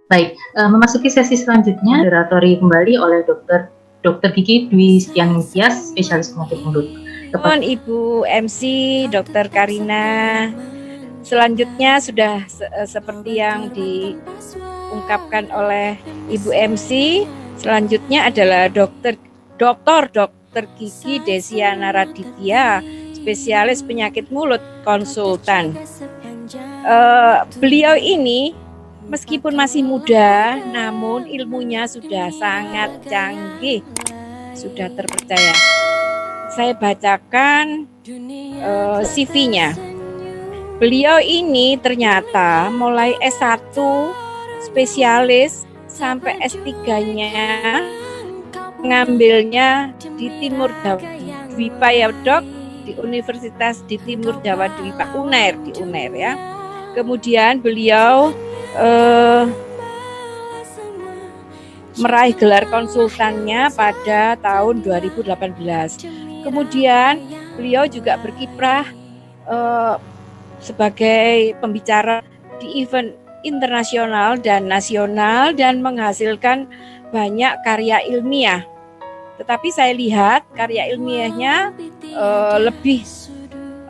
Baik, memasuki sesi selanjutnya moderatori kembali oleh Dr. Gigi Dwi Setiani Tias, spesialis penyakit mulut. Mohon Ibu MC Dr. Karina. Selanjutnya sudah seperti yang diungkapkan oleh Ibu MC. Selanjutnya adalah Dr. Gigi Desiana Raditya, spesialis penyakit mulut, konsultan. Beliau ini meskipun masih muda, namun ilmunya sudah sangat canggih, sudah terpercaya. Saya bacakan CV-nya. Beliau ini ternyata mulai S1 spesialis sampai S3-nya mengambilnya di Timur Jawa Dwipa ya Dok, di Universitas di Timur Jawa Dwipa, di UNER ya. Kemudian beliau meraih gelar konsultannya pada tahun 2018. Kemudian beliau juga berkiprah sebagai pembicara di event internasional dan nasional dan menghasilkan banyak karya ilmiah. Tetapi saya lihat karya ilmiahnya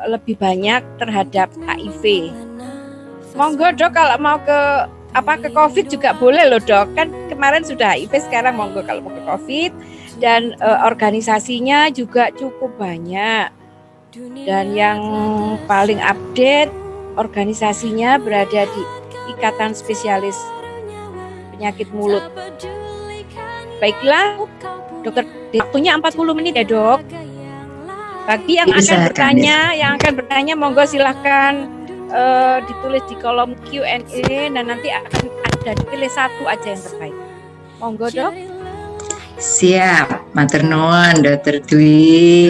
lebih banyak terhadap HIV. Monggo Dok, kalau mau ke COVID juga boleh loh Dok. Kan kemarin sudah HIV, sekarang monggo kalau mau ke COVID. Dan organisasinya juga cukup banyak. Dan yang paling update organisasinya berada di Ikatan Spesialis Penyakit Mulut. Baiklah, Dokter, waktunya 40 menit ya Dok. Bagi yang akan bertanya, monggo silahkan ditulis di kolom Q&A dan nanti akan ada dipilih satu aja yang terbaik. Monggo Dok. Siap, matur nuwun Dr. Dwi.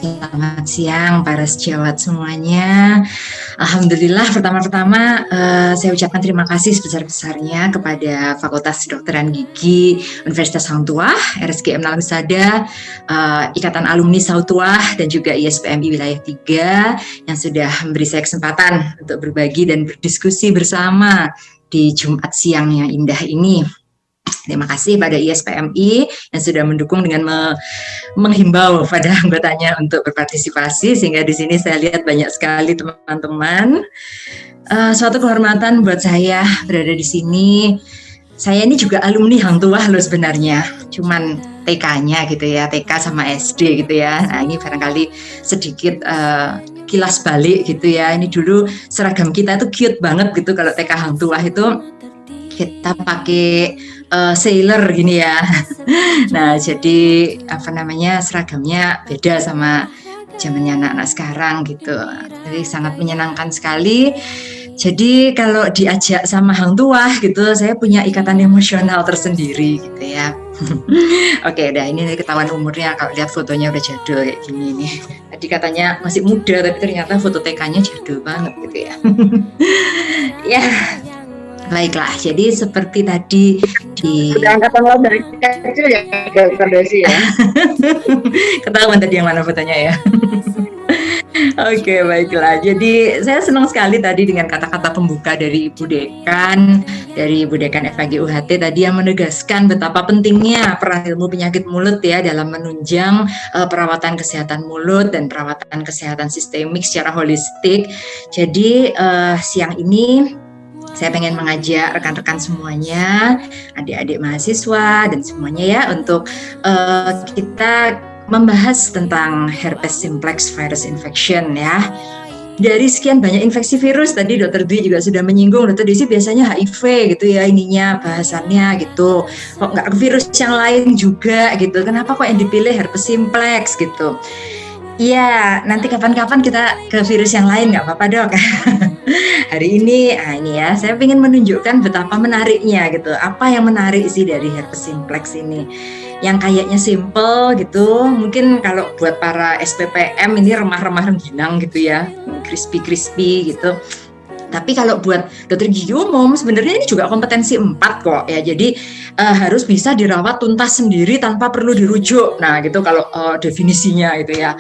Selamat siang para sejawat semuanya. Alhamdulillah, pertama-tama saya ucapkan terima kasih sebesar-besarnya kepada Fakultas Kedokteran Gigi Universitas Hang Tuah, RSGM Nalam Sada, Ikatan Alumni Sautuah, dan juga ISPMI Wilayah 3 yang sudah memberi saya kesempatan untuk berbagi dan berdiskusi bersama di Jumat siang yang indah ini. Terima kasih pada ISPMI yang sudah mendukung dengan menghimbau pada anggotanya untuk berpartisipasi, sehingga di sini saya lihat banyak sekali teman-teman. Suatu kehormatan buat saya berada di sini. Saya ini juga alumni Hang Tuah loh sebenarnya, cuman TK-nya gitu ya, TK sama SD gitu ya. Nah ini barangkali sedikit kilas balik gitu ya. Ini dulu seragam kita itu cute banget gitu, kalau TK Hang Tuah itu kita pakai sailor gini ya. Nah, jadi seragamnya beda sama zamannya anak-anak sekarang gitu. Jadi sangat menyenangkan sekali. Jadi kalau diajak sama Hang Tuah gitu, saya punya ikatan emosional tersendiri gitu ya. Oke, udah ini ketahuan umurnya kalau lihat fotonya udah jadul kayak gini nih. Tadi katanya masih muda tapi ternyata foto TK-nya jadul banget gitu ya. Ya. Baiklah, jadi seperti tadi sudah angkatan laut dari kecil ya, Dr. Desi ya. Ketahuan tadi yang mana fotonya ya. Oke, baiklah. Jadi saya senang sekali tadi dengan kata-kata pembuka dari Ibu Dekan FKG UHT tadi yang menegaskan betapa pentingnya peran ilmu penyakit mulut ya dalam menunjang perawatan kesehatan mulut dan perawatan kesehatan sistemik secara holistik. Jadi siang ini saya pengen mengajak rekan-rekan semuanya, adik-adik mahasiswa dan semuanya ya, untuk kita membahas tentang herpes simplex virus infection ya. Dari sekian banyak infeksi virus, tadi Dr. Dwi juga sudah menyinggung, Dr. Dwi biasanya HIV gitu ya ininya bahasannya gitu. Kok nggak virus yang lain juga gitu, kenapa kok yang dipilih herpes simplex gitu. Iya, nanti kapan-kapan kita ke virus yang lain nggak apa-apa Dok. Hari ini ya, saya ingin menunjukkan betapa menariknya gitu. Apa yang menarik sih dari herpes simplex ini? Yang kayaknya simple gitu, mungkin kalau buat para SPPM ini remah-remah rengginang gitu ya, crispy gitu. Tapi kalau buat dokter gigi umum sebenarnya ini juga kompetensi 4 kok ya. Jadi harus bisa dirawat tuntas sendiri tanpa perlu dirujuk. Nah gitu kalau definisinya gitu ya.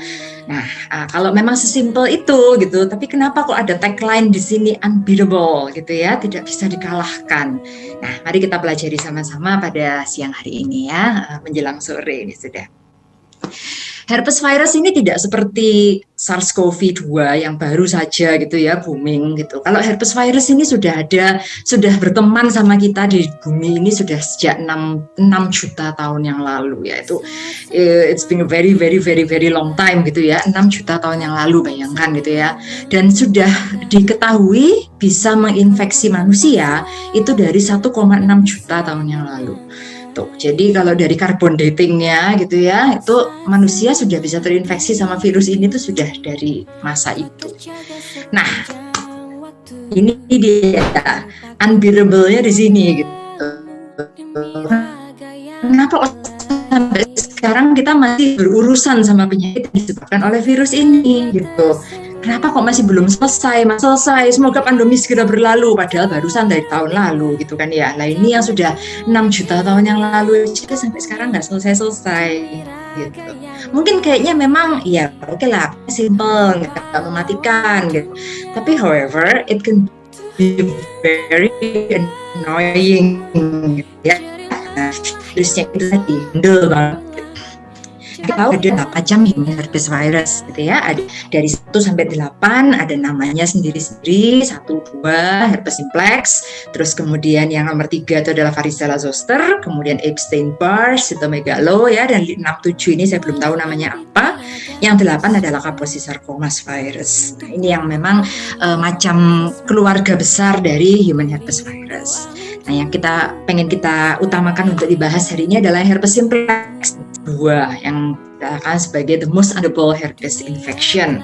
Nah, kalau memang sesimpel itu gitu, tapi kenapa kok ada tagline di sini unbeatable gitu ya, tidak bisa dikalahkan. Nah, mari kita pelajari sama-sama pada siang hari ini ya, menjelang sore ini sudah. Herpes virus ini tidak seperti SARS-CoV-2 yang baru saja gitu ya booming gitu. Kalau herpes virus ini sudah berteman sama kita di bumi ini sudah sejak 6 juta tahun yang lalu ya. It's been a very long time gitu ya. 6 juta tahun yang lalu, bayangkan gitu ya. Dan sudah diketahui bisa menginfeksi manusia itu dari 1,6 juta tahun yang lalu. Tuh, jadi kalau dari carbon datingnya gitu ya, itu manusia sudah bisa terinfeksi sama virus ini tuh sudah dari masa itu. Nah, ini dia unbearable-nya di sini gitu. Kenapa sampai sekarang kita masih berurusan sama penyakit yang disebabkan oleh virus ini gitu? Kenapa kok masih belum selesai? Semoga pandemi segera berlalu, padahal barusan dari tahun lalu gitu kan ya. Nah ini yang sudah 6 juta tahun yang lalu jadi sampai sekarang nggak selesai gitu. Mungkin kayaknya memang ya oke lah, simple, nggak mematikan gitu. Tapi however it can be very annoying gitu ya. Nah, virusnya itu tadi handle banget. Kita tahu ada 8 macam human herpes virus gitu ya. Ada dari 1 sampai 8 ada namanya sendiri-sendiri, 1, 2 herpes simplex, terus kemudian yang nomor 3 itu adalah varicella zoster, kemudian Epstein-Barr, cytomegalo ya, dan 6, 7 ini saya belum tahu namanya apa. Yang 8 adalah Kaposi-Sarcomas virus. Nah, ini yang memang macam keluarga besar dari human herpes virus. Nah, yang pengen kita utamakan untuk dibahas hari ini adalah herpes simplex 2 yang dikatakan sebagai the most underable herpes infection.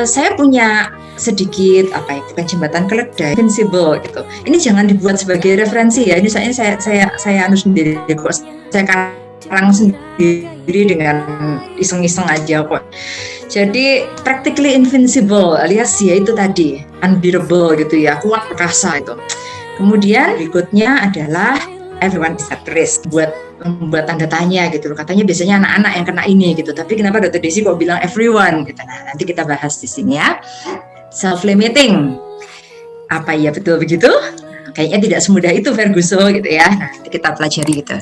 Saya punya sedikit bukan jembatan keledai, invincible gitu. Ini jangan dibuat sebagai referensi ya. Ini saya anu sendiri kok. Saya karang sendiri dengan iseng-iseng aja kok. Jadi practically invincible alias ya itu tadi unbeatable gitu ya, kuat perkasa itu. Kemudian berikutnya adalah everyone is at risk, membuat tanda tanya gitu loh. Katanya biasanya anak-anak yang kena ini gitu. Tapi kenapa Dr. Desi kok bilang everyone gitu. Nah, nanti kita bahas di sini ya. Self-limiting. Apa ya betul begitu? Kayaknya tidak semudah itu Ferguso gitu ya. Nah, nanti kita pelajari gitu.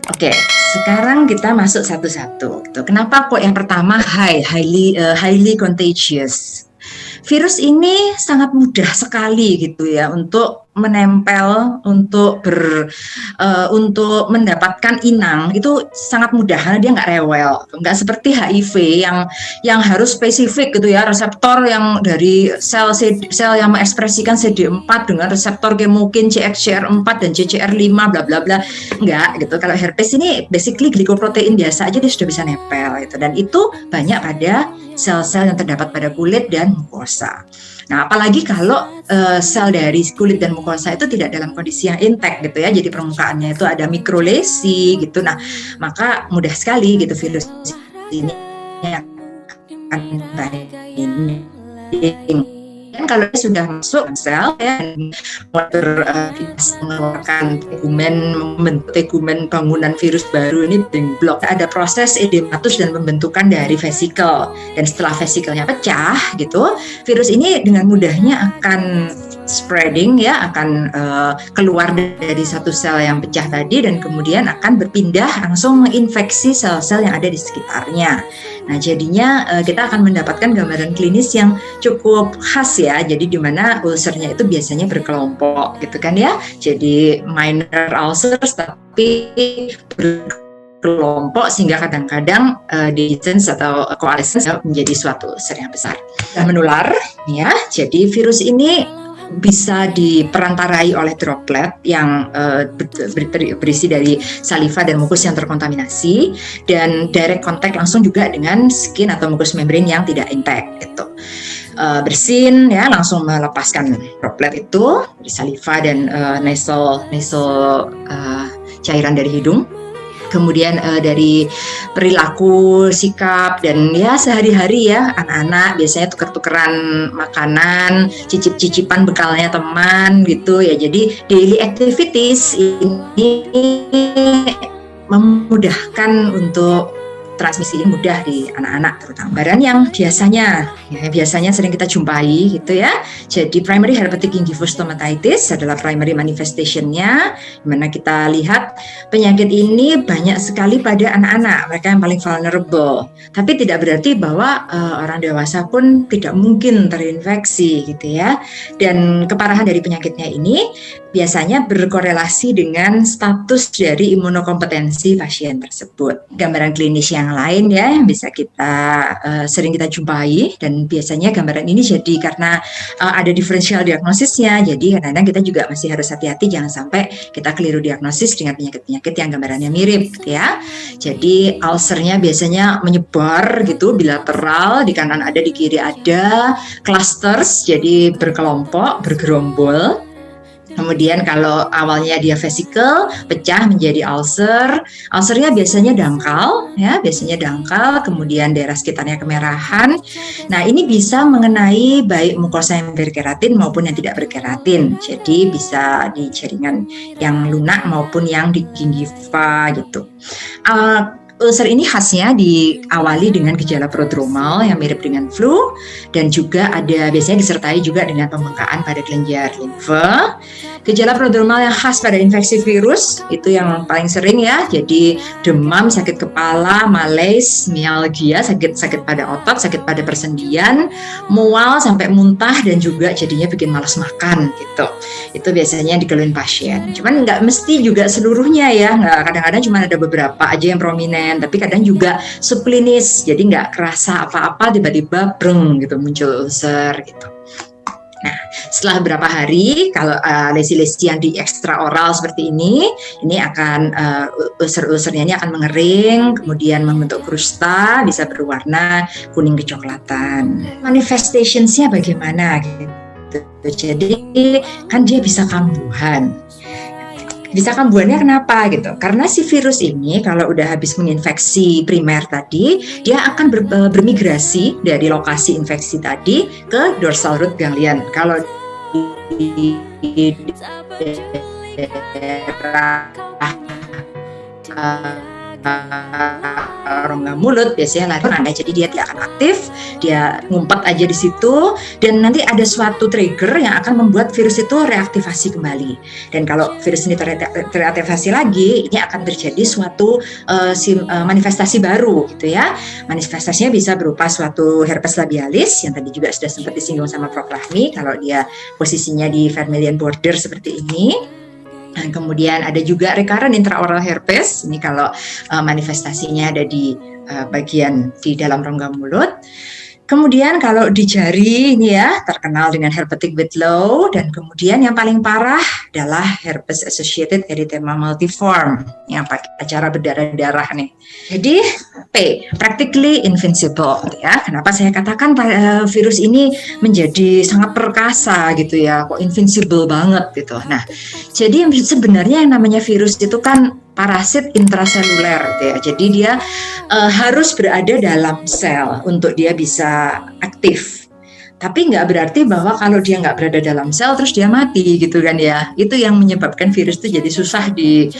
Oke, sekarang kita masuk satu-satu gitu. Kenapa kok yang pertama highly contagious? Virus ini sangat mudah sekali gitu ya untuk menempel, untuk mendapatkan inang itu sangat mudah karena dia nggak rewel, nggak seperti HIV yang harus spesifik gitu ya, reseptor yang dari sel yang mengekspresikan CD4 dengan reseptor kemokin CXCR4 dan CCR5 bla bla bla, nggak gitu. Kalau herpes ini basically glikoprotein biasa aja dia sudah bisa nempel gitu, dan itu banyak pada sel-sel yang terdapat pada kulit dan mukosa. Nah, apalagi kalau sel dari kulit dan mukosa itu tidak dalam kondisi yang intact gitu ya, jadi permukaannya itu ada mikrolesi gitu. Nah, maka mudah sekali gitu virus ini akan binding. Dan kalau sudah masuk sel ya, mengeluarkan membentuk tegumen bangunan virus baru ini building block. Ada proses edematus dan pembentukan dari vesikel, dan setelah vesikelnya pecah gitu, virus ini dengan mudahnya akan spreading ya, akan keluar dari satu sel yang pecah tadi dan kemudian akan berpindah langsung menginfeksi sel-sel yang ada di sekitarnya. Nah, jadinya kita akan mendapatkan gambaran klinis yang cukup khas ya. Jadi di mana ulcernya itu biasanya berkelompok gitu kan ya. Jadi minor ulcers tapi berkelompok sehingga kadang-kadang dehiscence atau coalescence menjadi suatu ulcer yang besar. Nah, menular ya. Jadi virus ini bisa diperantarai oleh droplet yang berisi dari saliva dan mukus yang terkontaminasi, dan direct contact langsung juga dengan skin atau mukus membrane yang tidak intact gitu. Bersin ya, langsung melepaskan droplet itu dari saliva dan nasal cairan dari hidung. Kemudian dari perilaku, sikap, dan ya sehari-hari ya anak-anak biasanya tuker-tukeran makanan, cicip-cicipan bekalnya teman gitu ya. Jadi daily activities ini memudahkan untuk transmisi ini mudah di anak-anak terutama. Gambaran yang biasanya sering kita jumpai gitu ya. Jadi primary herpetic gingivostomatitis adalah primary manifestation-nya, di mana kita lihat penyakit ini banyak sekali pada anak-anak, mereka yang paling vulnerable. Tapi tidak berarti bahwa orang dewasa pun tidak mungkin terinfeksi gitu ya. Dan keparahan dari penyakitnya ini biasanya berkorelasi dengan status dari imunokompetensi pasien tersebut. Gambaran klinis yang lain ya yang bisa sering kita jumpai, dan biasanya gambaran ini jadi karena ada differential diagnosisnya. Jadi kadang-kadang kita juga masih harus hati-hati jangan sampai kita keliru diagnosis dengan penyakit-penyakit yang gambarannya mirip gitu ya. Jadi ulcernya biasanya menyebar gitu, bilateral, di kanan ada, di kiri ada, clusters, jadi berkelompok, bergerombol. Kemudian kalau awalnya dia vesikel, pecah menjadi ulcer. Ulcernya biasanya dangkal, kemudian daerah sekitarnya kemerahan. Nah, ini bisa mengenai baik mukosa yang berkeratin maupun yang tidak berkeratin. Jadi bisa di jaringan yang lunak maupun yang di gingiva gitu. Ulcer ini khasnya diawali dengan gejala prodromal yang mirip dengan flu, dan juga biasanya disertai juga dengan pembengkakan pada kelenjar limfe. Gejala prodromal yang khas pada infeksi virus itu yang paling sering ya, jadi demam, sakit kepala, malaise, mialgia, sakit pada otot, sakit pada persendian, mual sampai muntah, dan juga jadinya bikin malas makan gitu. Itu biasanya dikeluhin pasien. Cuman nggak mesti juga seluruhnya ya, kadang-kadang cuma ada beberapa aja yang prominent, tapi kadang juga subklinis, jadi nggak kerasa apa-apa tiba-tiba breng gitu muncul ulcer gitu. Nah, setelah beberapa hari, kalau lesi-lesi yang di ekstraoral seperti ini akan ulcer-ulcernya ini akan mengering, kemudian membentuk krusta, bisa berwarna kuning kecoklatan. Manifestationsnya bagaimana gitu? Jadi kan dia bisa kambuhan. Bisa kambuhannya kenapa gitu? Karena si virus ini kalau udah habis menginfeksi primer tadi, dia akan bermigrasi dari lokasi infeksi tadi ke dorsal root ganglion. Kalau di daerah rongga mulut biasanya lari, jadi dia tidak akan aktif, dia ngumpet aja di situ, dan nanti ada suatu trigger yang akan membuat virus itu reaktivasi kembali. Dan kalau virus ini teraktivasi lagi, ini akan terjadi suatu manifestasi baru gitu ya. Manifestasinya bisa berupa suatu herpes labialis yang tadi juga sudah sempat disinggung sama Prof. Rahmi, kalau dia posisinya di vermilion border seperti ini. Dan kemudian ada juga recurrent intraoral herpes, ini kalau manifestasinya ada di bagian di dalam rongga mulut. Kemudian kalau di jari ini ya terkenal dengan herpetic whitlow, dan kemudian yang paling parah adalah herpes associated erythema multiforme yang pakai cara berdarah-darah nih. Jadi practically invincible ya. Kenapa saya katakan virus ini menjadi sangat perkasa gitu ya, kok invincible banget gitu. Nah, jadi sebenarnya yang namanya virus itu kan parasit intraseluler ya. Jadi dia harus berada dalam sel untuk dia bisa aktif. Tapi nggak berarti bahwa kalau dia nggak berada dalam sel terus dia mati gitu kan ya. Itu yang menyebabkan virus itu jadi susah di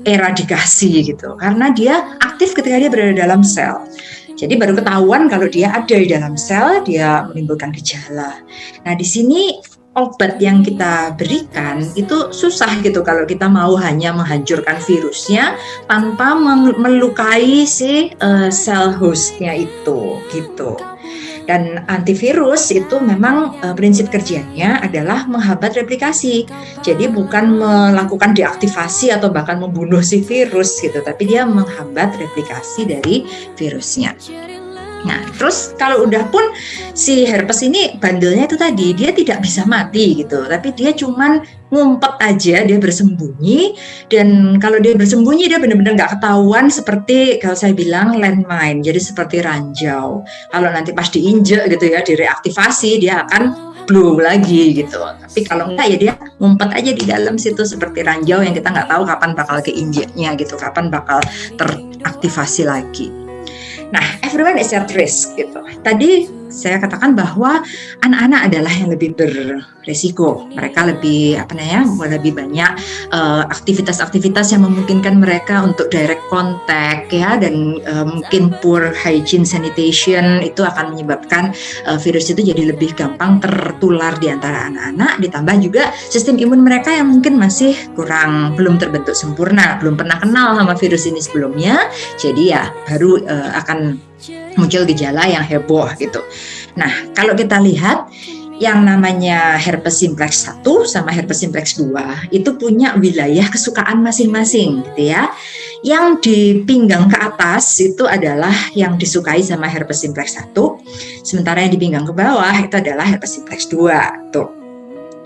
eradikasi gitu. Karena dia aktif ketika dia berada dalam sel. Jadi baru ketahuan kalau dia ada di dalam sel, dia menimbulkan gejala. Nah, di sini obat yang kita berikan itu susah gitu kalau kita mau hanya menghancurkan virusnya tanpa melukai si sel hostnya itu gitu. Dan antivirus itu memang prinsip kerjanya adalah menghambat replikasi. Jadi bukan melakukan deaktivasi atau bahkan membunuh si virus gitu, tapi dia menghambat replikasi dari virusnya. Nah, terus kalau udah pun si herpes ini bandelnya itu tadi, dia tidak bisa mati gitu, tapi dia cuman ngumpet aja, dia bersembunyi, dan kalau dia bersembunyi dia benar-benar nggak ketahuan, seperti kalau saya bilang landmine, jadi seperti ranjau. Kalau nanti pas diinjek gitu ya, direaktivasi, dia akan blow lagi gitu. Tapi kalau enggak ya dia ngumpet aja di dalam situ seperti ranjau yang kita nggak tahu kapan bakal keinjeknya gitu, kapan bakal teraktivasi lagi. Nah, everyone is at risk gitu. Tadi saya katakan bahwa anak-anak adalah yang lebih beresiko. Mereka lebih lebih banyak aktivitas-aktivitas yang memungkinkan mereka untuk direct contact ya, dan mungkin poor hygiene sanitation itu akan menyebabkan virus itu jadi lebih gampang tertular di antara anak-anak. Ditambah juga sistem imun mereka yang mungkin masih belum terbentuk sempurna, belum pernah kenal sama virus ini sebelumnya. Jadi ya baru akan muncul gejala yang heboh gitu. Nah, kalau kita lihat yang namanya herpes simplex 1 sama herpes simplex 2 itu punya wilayah kesukaan masing-masing gitu ya. Yang di pinggang ke atas itu adalah yang disukai sama herpes simplex 1, sementara yang di pinggang ke bawah itu adalah herpes simplex 2 tuh.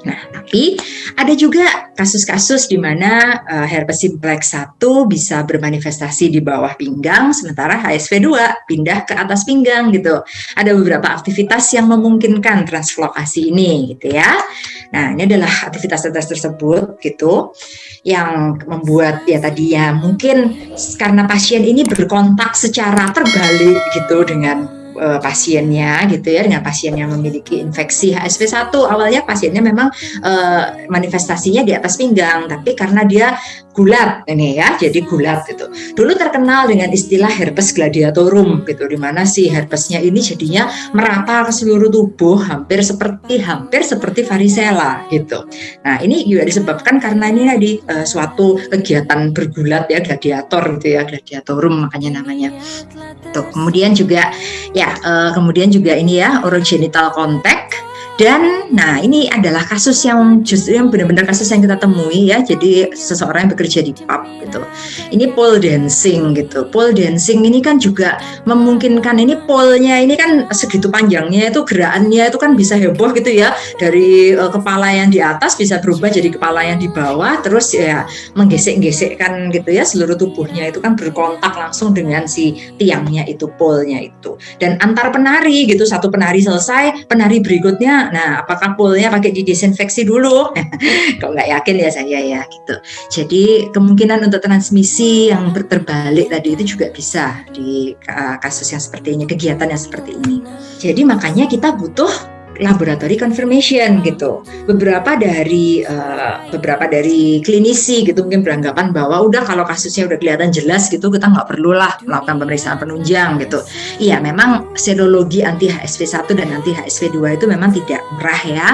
Nah, tapi ada juga kasus-kasus di mana herpes simplex 1 bisa bermanifestasi di bawah pinggang, sementara HSV 2 pindah ke atas pinggang gitu. Ada beberapa aktivitas yang memungkinkan translokasi ini gitu ya. Nah, ini adalah aktivitas tersebut gitu yang membuat ya tadi ya mungkin karena pasien ini berkontak secara terbalik gitu dengan pasiennya gitu ya, dengan pasien yang memiliki infeksi HSV 1. Awalnya pasiennya memang manifestasinya di atas pinggang, tapi karena dia gulat ini ya, jadi gulat gitu. Dulu terkenal dengan istilah herpes gladiatorum gitu, di mana si herpesnya ini jadinya merata ke seluruh tubuh hampir seperti varicella gitu. Nah, ini juga disebabkan karena ini tadi suatu kegiatan bergulat ya, gladiator gitu ya, gladiatorum makanya namanya. Tuh, kemudian juga ini ya orogenital contact. Dan nah ini adalah kasus yang justru yang benar-benar kasus yang kita temui ya. Jadi seseorang yang bekerja di pub gitu. Ini pole dancing gitu. Pole dancing ini kan juga memungkinkan, ini pole-nya ini kan segitu panjangnya, itu gerakannya itu kan bisa heboh gitu ya. Dari kepala yang di atas bisa berubah jadi kepala yang di bawah, terus ya menggesek-gesekkan gitu ya, seluruh tubuhnya itu kan berkontak langsung dengan si tiangnya itu, pole-nya itu. Dan antar penari gitu, satu penari selesai, penari berikutnya, nah apakah pole-nya pakai didesinfeksi dulu? Kok nggak yakin ya saya ya gitu. Jadi kemungkinan untuk transmisi yang terbalik tadi itu juga bisa di kasus yang seperti ini, kegiatan yang seperti ini. Jadi makanya kita butuh laboratory confirmation gitu. Beberapa dari klinisi gitu mungkin beranggapan bahwa udah kalau kasusnya udah kelihatan jelas gitu, kita nggak perlulah melakukan pemeriksaan penunjang gitu. Iya, memang serologi anti HSV 1 dan anti HSV 2 itu memang tidak murah ya.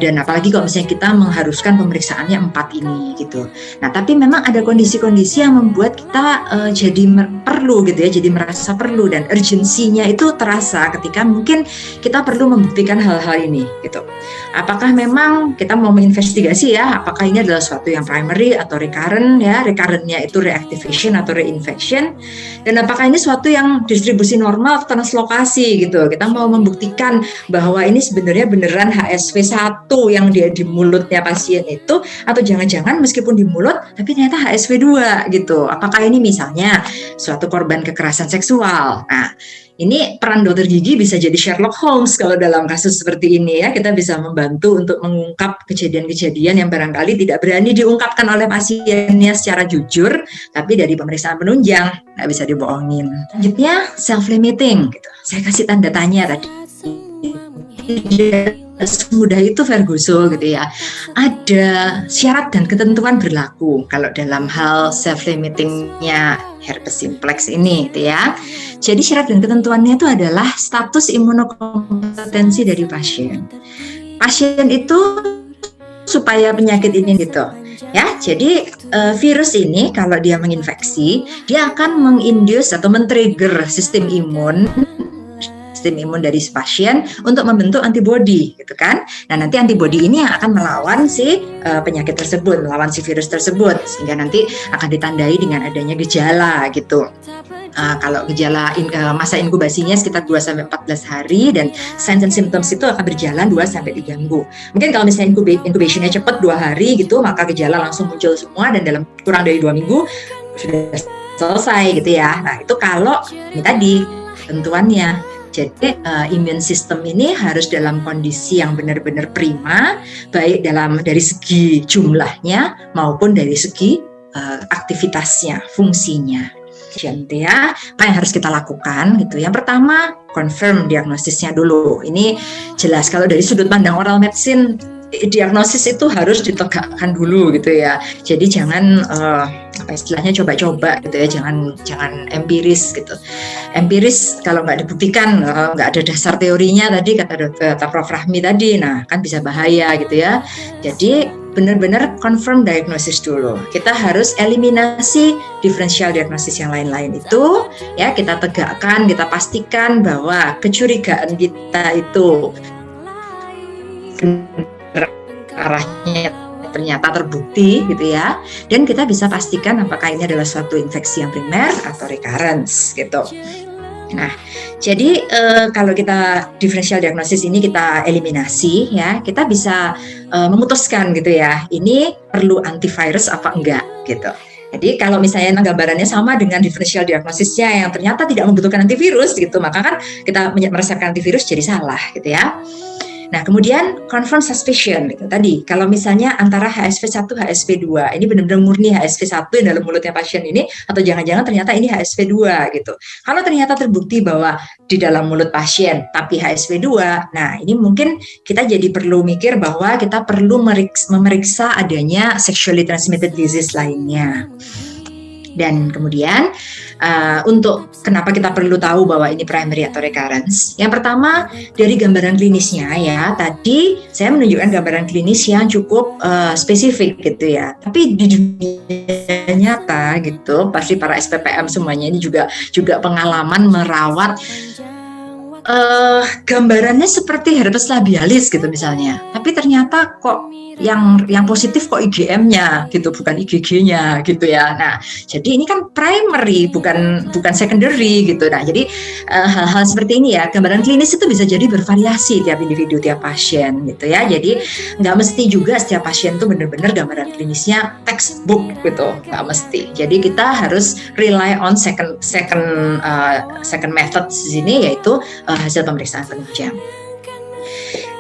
Dan apalagi kalau misalnya kita mengharuskan pemeriksaannya 4 ini gitu. Nah, tapi memang ada kondisi-kondisi yang membuat kita jadi perlu gitu ya, jadi merasa perlu, dan urgensinya itu terasa ketika mungkin kita perlu membuktikan hal-hal ini gitu. Apakah memang kita mau menginvestigasi ya, apakah ini adalah suatu yang primary atau recurrent ya, recurrentnya itu reactivation atau reinfection, dan apakah ini suatu yang distribusi normal atau translokasi gitu. Kita mau membuktikan bahwa ini sebenarnya beneran HSV 1 yang dia di mulutnya pasien itu, atau jangan-jangan meskipun di mulut tapi ternyata HSV 2 gitu. Apakah ini misalnya suatu korban kekerasan seksual. Nah, ini peran dokter gigi bisa jadi Sherlock Holmes kalau dalam kasus seperti ini ya. Kita bisa membantu untuk mengungkap kejadian-kejadian yang barangkali tidak berani diungkapkan oleh pasiennya secara jujur, tapi dari pemeriksaan penunjang nggak bisa dibohongin. Selanjutnya self-limiting gitu. Saya kasih tanda tanya tadi. Semudah itu Ferguson gitu ya. Ada syarat dan ketentuan berlaku kalau dalam hal self-limitingnya herpes simplex ini gitu ya. Jadi syarat dan ketentuannya itu adalah status imunokompetensi dari pasien. Pasien itu supaya penyakit ini gitu ya. Jadi virus ini kalau dia menginfeksi, dia akan menginduce atau men-trigger sistem imun dari si pasien untuk membentuk antibodi gitu kan. Nah, nanti antibodi ini yang akan melawan si penyakit tersebut, melawan si virus tersebut, sehingga nanti akan ditandai dengan adanya gejala gitu. Kalau gejala masa inkubasinya sekitar 2-14 hari, dan signs and symptoms itu akan berjalan 2-3 minggu. Mungkin kalau misalnya incubationnya cepat 2 hari gitu, maka gejala langsung muncul semua dan dalam kurang dari 2 minggu sudah selesai gitu ya. Nah, itu kalau ini tadi tentuannya. Jadi imun sistem ini harus dalam kondisi yang benar-benar prima, baik dari segi jumlahnya maupun dari segi aktivitasnya, fungsinya. Jadi ya, apa yang harus kita lakukan gitu? Yang pertama, confirm diagnosisnya dulu. Ini jelas kalau dari sudut pandang oral medicine, diagnosis itu harus ditegakkan dulu gitu ya. Jadi jangan apa istilahnya coba-coba gitu ya, jangan empiris gitu. Empiris kalau nggak dibuktikan, nggak ada dasar teorinya tadi kata Prof. Rahmi tadi, nah kan bisa bahaya gitu ya. Jadi benar-benar confirm diagnosis dulu. Kita harus eliminasi differential diagnosis yang lain-lain itu ya, kita tegakkan, kita pastikan bahwa kecurigaan kita itu arahnya ternyata terbukti gitu ya, dan kita bisa pastikan apakah ini adalah suatu infeksi yang primer atau recurrence gitu. Nah, jadi kalau kita differential diagnosis ini kita eliminasi ya, kita bisa memutuskan gitu ya, ini perlu antivirus apa enggak gitu. Jadi kalau misalnya gambarannya sama dengan differential diagnosisnya yang ternyata tidak membutuhkan antivirus gitu, maka kan kita meresepkan antivirus jadi salah gitu ya. Nah, kemudian confirm suspicion gitu. Tadi kalau misalnya antara HSV1, HSV2, ini benar-benar murni HSV1 yang dalam mulutnya pasien ini, atau jangan-jangan ternyata ini HSV2 gitu. Kalau ternyata terbukti bahwa di dalam mulut pasien tapi HSV2, nah ini mungkin kita jadi perlu mikir bahwa kita perlu memeriksa adanya sexually transmitted disease lainnya. Dan kemudian untuk kenapa kita perlu tahu bahwa ini primary atau recurrence? Yang pertama dari gambaran klinisnya ya. Tadi saya menunjukkan gambaran klinis yang cukup spesifik gitu ya. Tapi di dunia nyata gitu, pasti para SPPM semuanya ini juga pengalaman merawat gambarannya seperti herpes labialis gitu misalnya. Tapi ternyata kok yang positif kok IgM-nya gitu, bukan IgG-nya gitu ya. Nah, jadi ini kan primary bukan secondary gitu. Nah, jadi hal-hal seperti ini ya, gambaran klinis itu bisa jadi bervariasi tiap individu, tiap pasien gitu ya. Jadi nggak mesti juga setiap pasien itu benar-benar gambaran klinisnya textbook gitu, nggak mesti. Jadi kita harus rely on second method di sini, yaitu hasil pemeriksaan penunjang.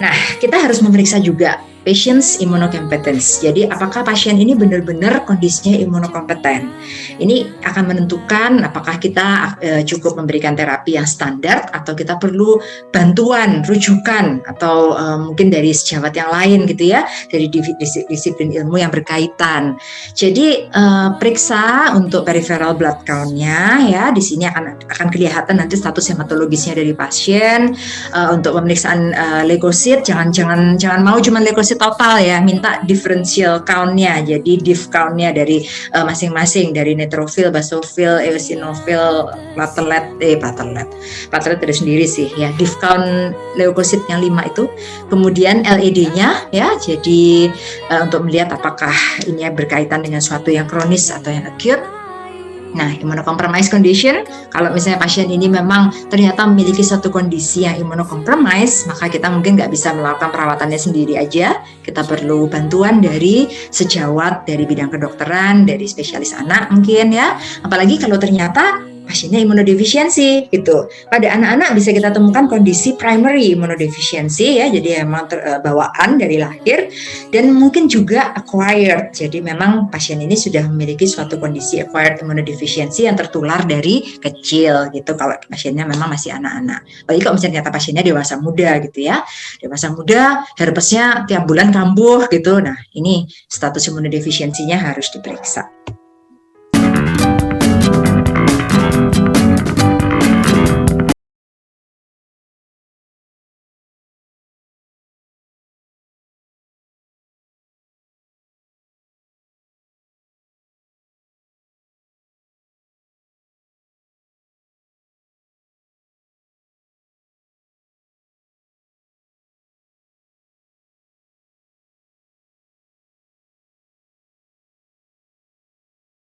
Nah, kita harus memeriksa juga patient's immunocompetence. Jadi apakah pasien ini benar-benar kondisinya imunokompeten? Ini akan menentukan apakah kita cukup memberikan terapi yang standar atau kita perlu bantuan, rujukan atau mungkin dari sejawat yang lain gitu ya, dari disiplin ilmu yang berkaitan. Jadi periksa untuk peripheral blood count-nya ya. Di sini akan kelihatan nanti status hematologisnya dari pasien. Untuk pemeriksaan leukosit jangan mau cuma leukosit total ya, minta differential count-nya. Jadi diff count-nya dari masing-masing, dari neutrophil, basophil, eosinofil, platelet dari sendiri sih ya. Diff count leukosit yang 5 itu. Kemudian LED-nya ya. Jadi untuk melihat apakah ini berkaitan dengan suatu yang kronis atau yang acute. Nah, immunocompromised condition, kalau misalnya pasien ini memang ternyata memiliki suatu kondisi yang immunocompromised, maka kita mungkin nggak bisa melakukan perawatannya sendiri aja. Kita perlu bantuan dari sejawat dari bidang kedokteran, dari spesialis anak mungkin ya. Apalagi kalau ternyata pasiennya imunodefisiensi gitu. Pada anak-anak bisa kita temukan kondisi primary imunodefisiensi ya, jadi memang bawaan dari lahir, dan mungkin juga acquired. Jadi memang pasien ini sudah memiliki suatu kondisi acquired immunodefisiensi yang tertular dari kecil gitu, kalau pasiennya memang masih anak-anak. Apalagi kalau misalnya ternyata pasiennya dewasa muda gitu ya. Dewasa muda, herpesnya tiap bulan kambuh gitu. Nah, ini status imunodefisiensinya harus diperiksa.